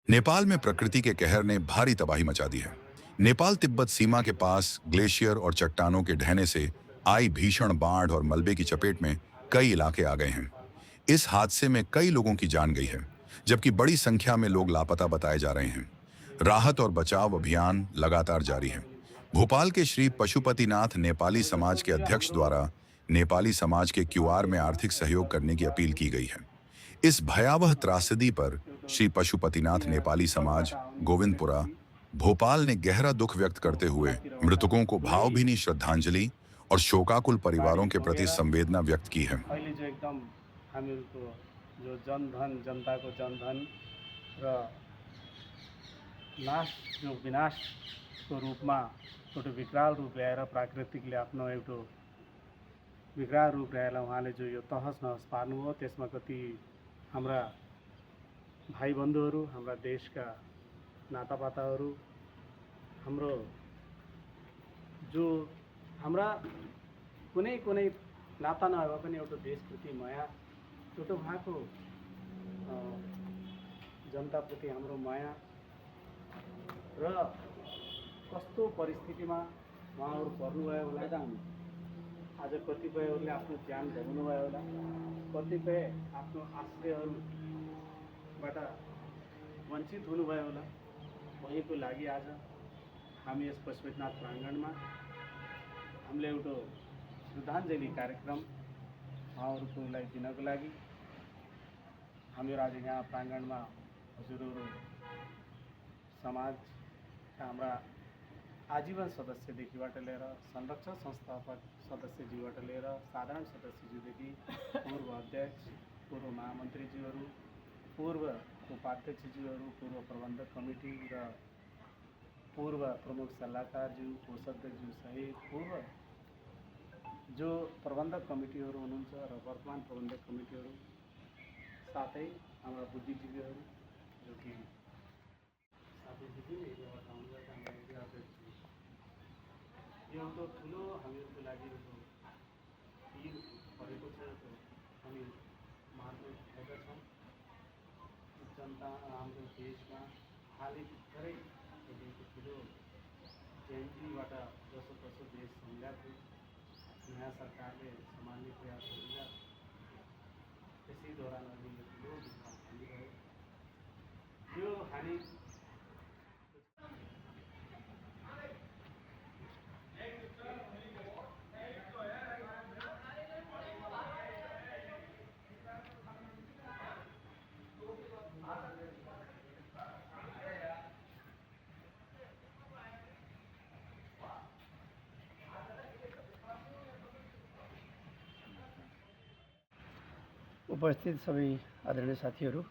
नेपाल में प्रकृति के कहर ने भारी तबाही मचा दी है। नेपाल तिब्बत सीमा के पास ग्लेशियर और चट्टानों के ढहने से आई भीषण बाढ़ और मलबे की चपेट में कई इलाके आ गए हैं। इस हादसे में कई लोगों की जान गई है, जबकि बड़ी संख्या में लोग लापता बताए जा रहे हैं। राहत और बचाव अभियान लगातार जारी है। भोपाल के श्री पशुपतिनाथ नेपाली समाज के अध्यक्ष द्वारा नेपाली समाज के क्यूआर में आर्थिक सहयोग करने की अपील की गई है। इस भयावह त्रासदी पर श्री पशुपतिनाथ नेपाली समाज गोविंदपुरा भोपाल ने गहरा दुख व्यक्त करते हुए मृतकों को भावभीनी श्रद्धांजलि और शोकाकुल परिवारों के प्रति संवेदना व्यक्त की है। अहिले जो एकदम हामीहरूको जो जनधन जनताको जनधन र नाश जो विनाशको रूपमा एउटा विकराल रूप ल्याएर प्राकृतिकले आफ्नो एउटा विकराल रूप ल्याएर उहाँले जो यो तहस नहस पार्नुभयो, त्यसमा कति हाम्रा भाइ बन्धुहरू, हाम्रा देशका नातापाताहरू, हाम्रो जो हाम्रा कुनै कुनै नाता नभए पनि एउटा देशप्रति माया, एउटा उहाँको जनताप्रति हाम्रो माया र कस्तो परिस्थितिमा उहाँहरू पर्नुभयो होला। आज कतिपयहरूले आफ्नो ज्यान गुमाउनुभयो होला, कतिपय आफ्नो आश्रयहरूबाट वञ्चित हुनुभयो होला। उहीको लागि आज हामी यस पशुपतिनाथ प्राङ्गणमा हामीले एउटा श्रद्धाञ्जली कार्यक्रम उहाँहरूलाई दिनको लागि हामीहरू आज यहाँ प्राङ्गणमा हजुरहरू समाजका हाम्रा आजीवन सदस्यदेखिबाट लिएर संरक्षक संस्थापक सदस्यज्यूबाट लिएर साधारण सदस्यज्यूदेखि पूर्व अध्यक्ष, पूर्व महामन्त्रीज्यूहरू, पूर्व उपाध्यक्षज्यूहरू, पूर्व प्रबन्धक कमिटी र पूर्व प्रमुख सल्लाहकारज्यू, कोषाध्यक्षज्यू सहित पूर्व जो प्रबन्धक कमिटीहरू हुनुहुन्छ र वर्तमान प्रबन्धक कमिटीहरू, साथै हाम्रा बुद्धिजीवीहरू जो कि साथै विभिन्न एरियाबाट आउनुभएका हाम्रा एरिया अध्यक्ष, यो एउटा ठुलो हामीहरूको लागि एउटा पीर परेको छ। हामी मार्नु भएका छौँ। जनता हाम्रो देशमा हालै भर्खरै एउटा ठुलो जयन्तीबाट जसोतसो देश सम्झाएको नयाँ सरकारले सम्हाल्ने प्रयास गरिरहेको, त्यसै दौरान अहिले यो ठुलो दुःख हानिरह्यो। यो हानि उपस्थित सबै आदरणीय साथीहरू,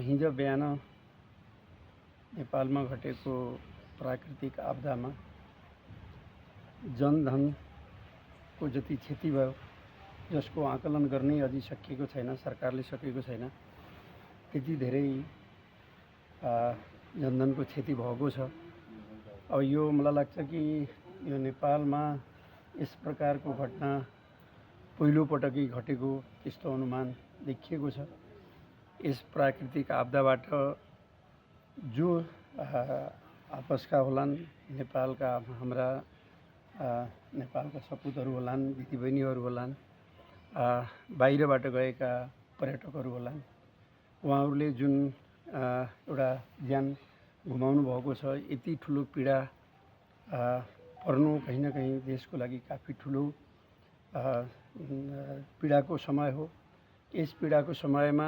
हिजो बिहान नेपालमा घटेको प्राकृतिक आपदामा जनधनको जति क्षति भयो, जसको आकलन गर्नै अझै सकिएको छैन, सरकारले सकेको छैन, त्यति धेरै जनधनको क्षति भएको छ। अब यो मलाई लाग्छ कि यो नेपालमा यस प्रकारको घटना पहिलोपटकै घटेको त्यस्तो अनुमान देखिएको छ। यस प्राकृतिक आपदाबाट जो आपसका होलान्, नेपालका हाम्रा नेपालका सपुतहरू होलान्, दिदीबहिनीहरू होलान्, बाहिरबाट गएका पर्यटकहरू होलान्, उहाँहरूले जुन एउटा ज्यान गुमाउनु भएको छ, यति ठुलो पीडा पर्नु कहीँ न कहीँ देशको लागि काफी ठुलो पीडाको समय हो। यस पीडाको समयमा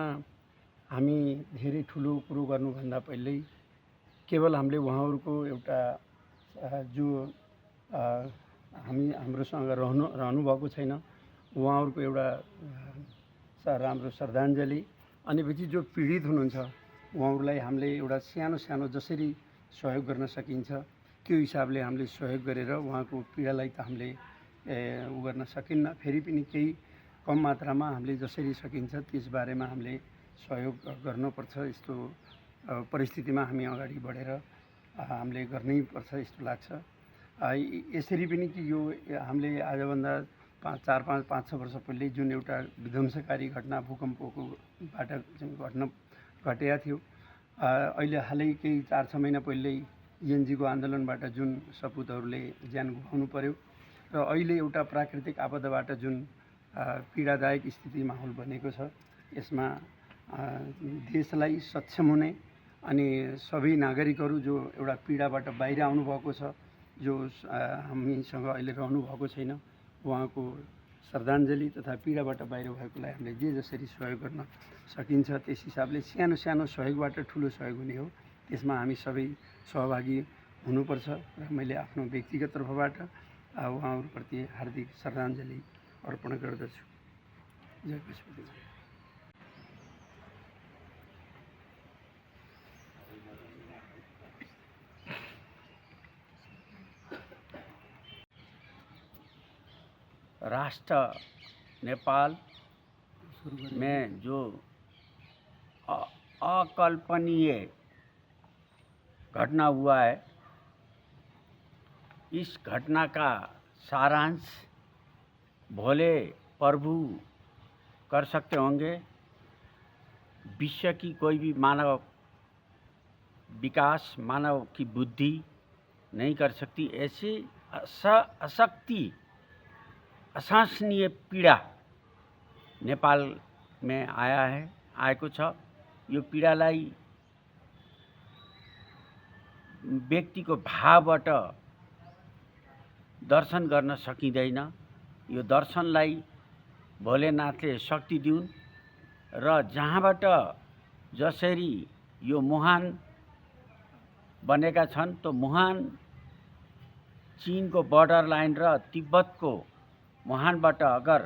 हामी धेरै ठुलो कुरो गर्नुभन्दा पहिल्यै केवल हामीले उहाँहरूको एउटा जो हाम्रोसँग रहनुभएको छैन, उहाँहरूको एउटा राम्रो श्रद्धाञ्जली, अनि पछि जो पीडित हुनुहुन्छ उहाँहरूलाई हामीले एउटा सानो सानो जसरी सहयोग गर्न सकिन्छ त्यो हिसाबले हामीले सहयोग गरेर उहाँको पीडालाई त हामीले उ गर्न सकिन्न, फेरि पनि केही कम मात्रामा हामीले जसरी सकिन्छ त्यसबारेमा हामीले सहयोग गर्नुपर्छ। यस्तो परिस्थितिमा हामी अगाडि बढेर हामीले गर्नै पर्छ जस्तो लाग्छ। यसरी पनि कि यो हामीले आजभन्दा 5-6 वर्ष पहिले जुन एउटा विध्वंसकारी घटना भूकम्पको बाट जुन घटेको थियो, अहिले हालै केही 4-6 महिना पहिल्यै एनजीको आन्दोलनबाट जुन सपुतहरूले ज्यान गुमाउनु पर्यो र अहिले एउटा प्राकृतिक आपदाबाट जुन पीडादायक स्थिति माहौल बनेको छ, यसमा देशलाई सक्षम हुने अनि सबै नागरिकहरू जो एउटा पीडाबाट बाहिर आउनुभएको छ, जो हामीसँग अहिले रहनु भएको छैन, उहाँको श्रद्धाञ्जली तथा पीडाबाट बाहिर भएकोलाई हामीले जे जसरी सहयोग गर्न सकिन्छ त्यस हिसाबले सानो सानो सहयोगबाट ठुलो सहयोग हुने हो, त्यसमा हामी सबै सहभागी हुनुपर्छ र मैले आफ्नो व्यक्तिगत तर्फबाट उहाँहरूप्रति हार्दिक श्रद्धाञ्जली अर्पण गर्दछु। जय पशुपति। राष्ट्र नेपाल में जो अकल्पनीय घटना हुआ है, इस घटना का सारांश भोले प्रभु कर सकते होंगे। विश्व की कोई भी मानव विकास, मानव की बुद्धि नहीं कर सकती। ऐसी अशक्ति, अशासनीय पीड़ा नेपाल में आएको छ। यो पीडालाई व्यक्तिको भावबाट दर्शन गर्न सकिँदैन। यो दर्शनलाई भोलेनाथले शक्ति दिउन् र जहाँबाट जसरी यो मुहान बनेका छन्, तो मुहान चीनको बर्डर लाइन र तिब्बतको मुहानबाट अगर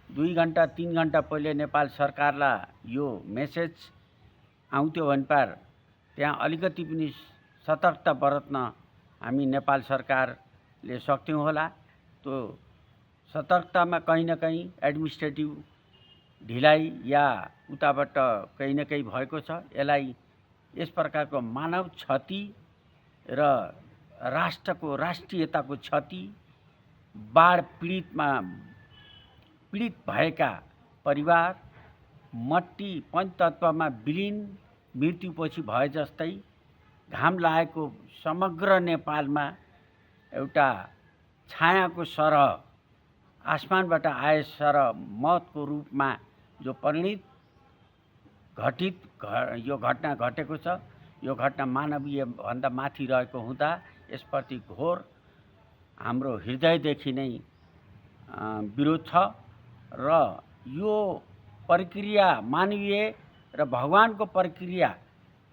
2 घण्टा 3 घण्टा पहिले नेपाल सरकारलाई यो मेसेज आउँथ्यो भने पार त्यहाँ अलिकति पनि सतर्कता बरत्न हामी नेपाल सरकारले सक्थ्यौं होला। तो सतर्कतामा कहीं न कहीं एडमिनिस्ट्रेटिभ ढिलाइ या उताबाट कहीं न कहीं भएको छ। यसलाई यस प्रकारको मानव क्षति र राष्ट्रको राष्ट्रियताको क्षति, बाढ पीडित भएका परिवार, मट्टी पञ्चतत्वमा विलीन मृत्युपछि भए जस्तै घाम लागेको समग्र नेपालमा एउटा छायाको सरह, आसमानबाट आए सरह मौतको रूपमा जो परिणित घटित यो घटना घटेको छ, यो घटना मानवीय भन्दा माथि रहेको हुँदा यसप्रति घोर हाम्रो हृदयदेखि नै विरोध छ र यो प्रक्रिया मानवीय र भगवानको प्रक्रिया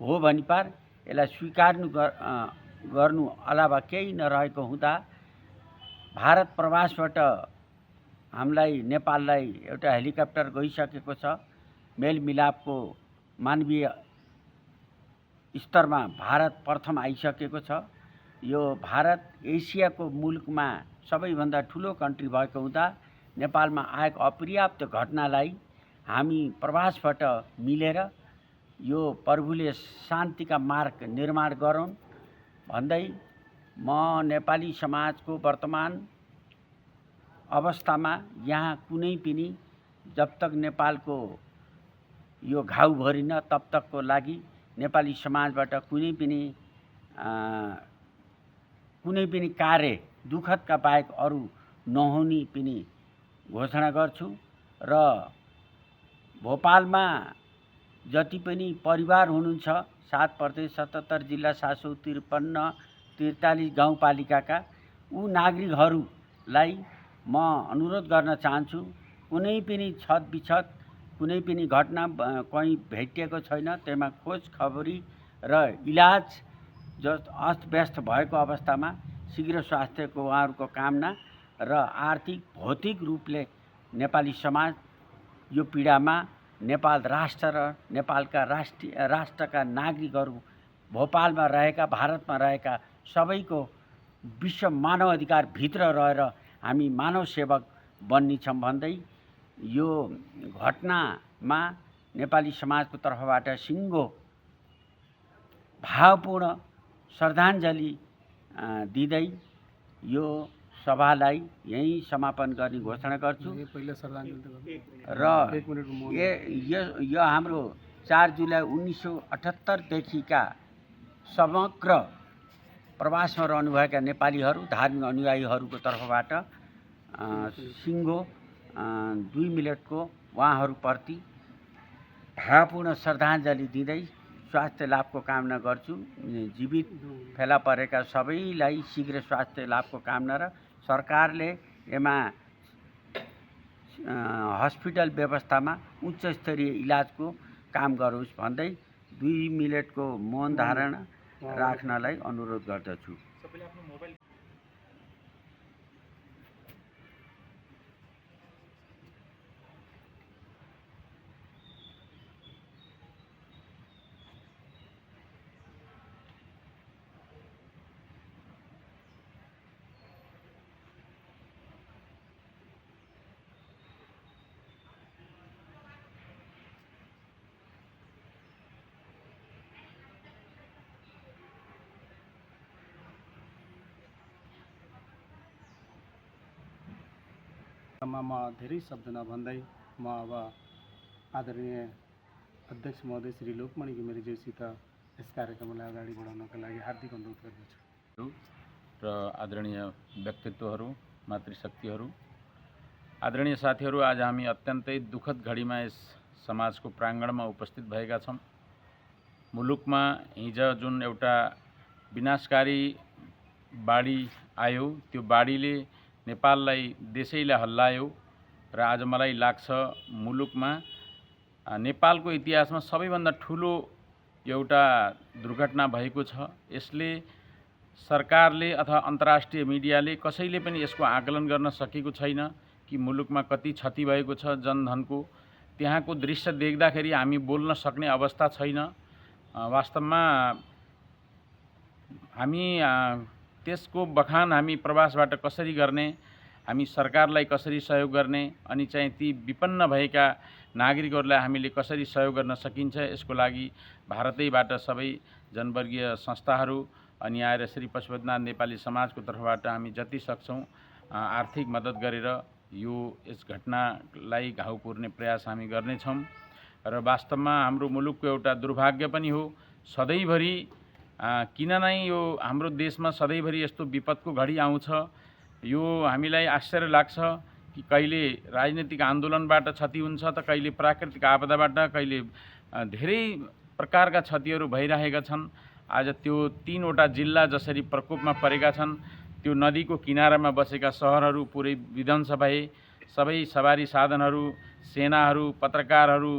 हो भने पार यसलाई स्वीकार गर्नु अलावा केही नरहेको हुँदा भारत प्रवासबाट हामीलाई नेपाललाई एउटा हेलिकप्टर गइसकेको छ। मेलमिलापको मानवीय स्तरमा भारत प्रथम आइसकेको छ। यो भारत एसियाको मुलुकमा सबैभन्दा ठुलो कन्ट्री भएको हुँदा नेपालमा आएको अपर्याप्त घटनालाई हामी प्रवासबाट मिलेर यो प्रभुले शान्तिका मार्ग निर्माण गरून् भन्दै म नेपाली समाजको वर्तमान अवस्थामा यहाँ कुनै पनि जब तक नेपालको यो घाउ भरिन तब तकको लागि नेपाली समाजबाट कुनै पनि कार्य दुःखदका बाहेक अरू नहुने पनि घोषणा गर्छु र भोपालमा जति पनि परिवार हुनुहुन्छ 7 प्रदेश 77 जिल्ला 753 43 गाउँपालिकाका ऊ नागरिकहरूलाई म अनुरोध गर्न चाहन्छु, कुनै पनि छत बिछत कुनै पनि घटना कहीँ भेटिएको छैन, त्यसमा खोज खबरी र इलाज अस्तव्यस्त भएको अवस्थामा शीघ्र स्वास्थ्यको उहाँहरूको कामना र आर्थिक भौतिक रूपले नेपाली समाज यो पीडामा नेपाल राष्ट्र र नेपालका राष्ट्रका नागरिकहरू भोपालमा रहेका, भारतमा रहेका सबैको विश्व मानव अधिकार भित्र रहेर हामी मानव सेवक बन्नेछौँ भन्दै यो घटनामा नेपाली समाजको तर्फबाट सिङ्गो भावपूर्ण श्रद्धाञ्जली दिँदै यो सभालाई यही समापन गर्ने घोषणा गर्छु र यो हाम्रो 4 जुलाई 1978देखिका समग्र प्रवासमा रहनुभएका नेपालीहरू धार्मिक अनुयायीहरूको तर्फबाट सिङ्गो 2 मिनटको उहाँहरूप्रति भावपूर्ण श्रद्धाञ्जली दिँदै स्वास्थ्य लाभको कामना गर्छु। जीवित फेला परेका सबैलाई शीघ्र स्वास्थ्य लाभको कामना र सरकारले यसमा हस्पिटल व्यवस्थामा उच्च स्तरीय इलाजको काम गरोस् भन्दै 2 मिनटको मौन धारणा राख्नलाई अनुरोध गर्दछु। म धेरै शब्द नभन्दै म अब आदरणीय अध्यक्ष महोदय श्री लोकमणि घिमिरेज्यूसित यस कार्यक्रमलाई अगाडि बढाउनका लागि हार्दिक अनुरोध गर्दछु। र आदरणीय व्यक्तित्वहरू, मातृशक्तिहरू, आदरणीय साथीहरू, आज हामी अत्यन्तै दुःखद घडीमा यस समाजको प्राङ्गणमा उपस्थित भएका छौँ। मुलुकमा हिजो जुन एउटा विनाशकारी बाढी आयो, त्यो बाढीले नेपाललाई देशैलाई हल्लायो र आज मलाई लाग्छ मुलुकमा नेपालको इतिहासमा सबैभन्दा ठुलो एउटा दुर्घटना भएको छ। यसले सरकारले अथवा अन्तर्राष्ट्रिय मिडियाले कसैले पनि यसको आकलन गर्न सकेको छैन कि मुलुकमा कति क्षति भएको छ जनधनको। त्यहाँको दृश्य देख्दाखेरि हामी बोल्न सक्ने अवस्था छैन। वास्तवमा हामी त्यसको बखान हामी प्रवासबाट कसरी गर्ने, हामी सरकारलाई कसरी सहयोग गर्ने, अनि चाहिँ ती विपन्न भएका नागरिकहरूलाई हामीले कसरी सहयोग गर्न सकिन्छ, यसको लागि भारतैबाट सबै जनवर्गीय संस्थाहरू अनि आएर श्री पशुपतिनाथ नेपाली समाजको तर्फबाट हामी जति सक्छौँ आर्थिक मद्दत गरेर यस घटनालाई घाउ पुर्ने प्रयास हामी गर्नेछौँ। र वास्तवमा हाम्रो मुलुकको एउटा दुर्भाग्य पनि हो, सधैँभरि किन नै यो हाम्रो देशमा सधैँभरि यस्तो विपदको घडी आउँछ। यो हामीलाई आश्चर्य लाग्छ कि कहिले राजनीतिक आन्दोलनबाट क्षति हुन्छ त कहिले प्राकृतिक आपदाबाट, कहिले धेरै प्रकारका क्षतिहरू भइरहेका छन्। आज त्यो 3वटा जिल्ला जसरी प्रकोपमा परेका छन्, त्यो नदीको किनारामा बसेका सहरहरू पुरै विध्वंस भए, सबै सवारी साधनहरू, सेनाहरू, पत्रकारहरू,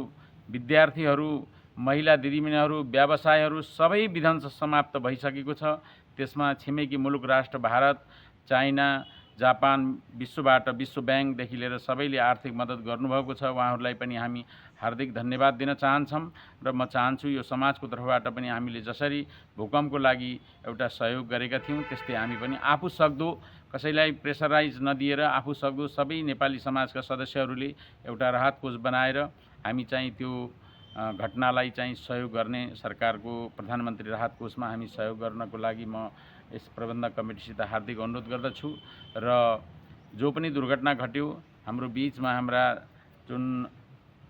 विद्यार्थीहरू, महिला दिदीबहिनीहरू, व्यवसायहरू सबै विध्वंस समाप्त भइसकेको छ। त्यसमा छिमेकी मुलुक राष्ट्र भारत, चाइना, जापान, विश्वबाट विश्व ब्याङ्कदेखि लिएर सबैले आर्थिक मद्दत गर्नुभएको छ। उहाँहरूलाई पनि हामी हार्दिक धन्यवाद दिन चाहन्छौँ र म चाहन्छु यो समाजको तर्फबाट पनि हामीले जसरी भूकम्पको लागि एउटा सहयोग गरेका थियौँ त्यस्तै हामी पनि आफू सक्दो कसैलाई प्रेसराइज नदिएर आफू सक्दो सबै नेपाली समाजका सदस्यहरूले एउटा राहत कोष बनाएर हामी चाहिँ त्यो घटनालाई चाहिँ सहयोग गर्ने सरकारको प्रधानमन्त्री राहत कोषमा हामी सहयोग गर्नको लागि म यस प्रबन्धक कमिटीसित हार्दिक अनुरोध गर्दछु। र जो पनि दुर्घटना घट्यो हाम्रो बिचमा हाम्रा जुन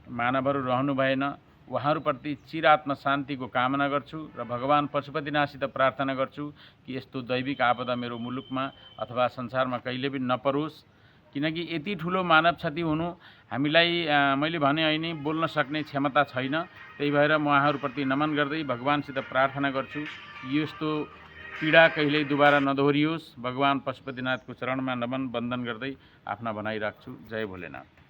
मानवहरू रहनु भएन उहाँहरूप्रति चिरात्मा शान्तिको कामना गर्छु र भगवान पशुपतिनाथसित प्रार्थना गर्छु कि यस्तो दैविक आपदा मेरो मुलुकमा अथवा संसारमा कहिले पनि नपरोस्। किनकि यति ठुलो मानव क्षति हुनु हामीलाई मैले भने होइन बोल्न सक्ने क्षमता छैन। त्यही भएर म उहाँहरूप्रति नमन गर्दै भगवानसित प्रार्थना गर्छु यस्तो पीडा कहिल्यै दुबारा नदोहोरियोस्। भगवान पशुपतिनाथको चरणमा नमन वन्दन गर्दै आफ्ना भनाइ राख्छु। जय भोलेनाथ।